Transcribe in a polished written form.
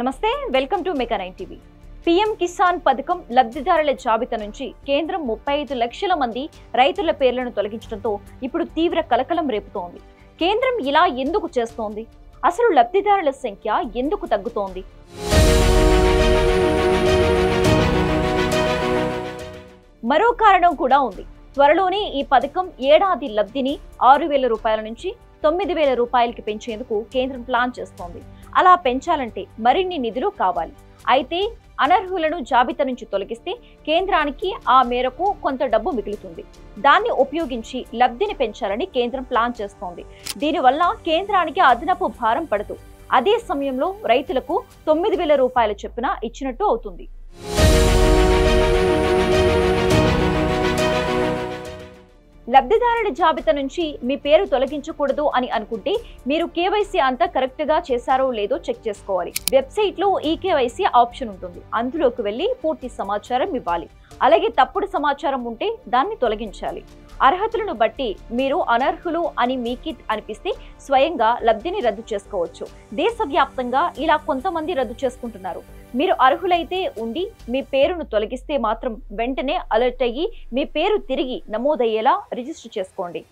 నమస్తే, welcome to mega 9 TV. PM Kisan పథకం లబ్ధిదారుల జాబితా నుంచి కేంద్రం 35 లక్షల మంది రైతుల పేర్లను తొలగించడంతో ఇప్పుడు తీవ్ర కలకలం రేపుతోంది. కేంద్రం ఇలా ఎందుకు చేస్తోంది? అసలు లబ్ధిదారుల సంఖ్య ఎందుకు తగ్గుతోంది? మరో కారణం కూడా ఉంది. త్వరలోనే ఈ పథకం ఏడాది లబ్ధిని 6,000 రూపాయల నుంచి 9,000 రూపాయలకి పెంచేందుకు కేంద్రం ప్లాన్ చేస్తోంది. అలా పెంచాలంటే మరిన్ని నిధులు కావాలి. అయితే అనర్హులను జాబితా నుంచి తొలగిస్తే కేంద్రానికి ఆ మేరకు కొంత డబ్బు మిగులుతుంది. దాన్ని ఉపయోగించి లబ్ధిని పెంచాలని కేంద్రం ప్లాన్ చేస్తోంది. దీనివల్ల కేంద్రానికి అదనపు భారం పడదు. అదే సమయంలో రైతులకు 9,000 రూపాయల చొప్పున ఇచ్చినట్టు అవుతుంది. లబ్ధిదారుల జాబితా నుంచి మీ పేరు తొలగించకూడదు అని అనుకుంటే మీరు కేవైసీ అంతా కరెక్ట్ గా చేశారో లేదో చెక్ చేసుకోవాలి. వెబ్సైట్ లో ఈ కేవైసీ ఆప్షన్ ఉంటుంది. అందులోకి వెళ్లి పూర్తి సమాచారం ఇవ్వాలి. అలాగే తప్పుడు సమాచారం ఉంటే దాన్ని తొలగించాలి. అర్హతలను బట్టి మీరు అనర్హులు అని మీకు అనిపిస్తే స్వయంగా లబ్ధిని రద్దు చేసుకోవచ్చు. దేశవ్యాప్తంగా ఇలా కొంతమంది రద్దు చేసుకుంటున్నారు. మీరు అర్హులైతే ఉండి మీ పేరును తొలగిస్తే మాత్రం వెంటనే అలర్ట్ అయ్యి మీ పేరు తిరిగి నమోదయ్యేలా రిజిస్టర్ చేసుకోండి.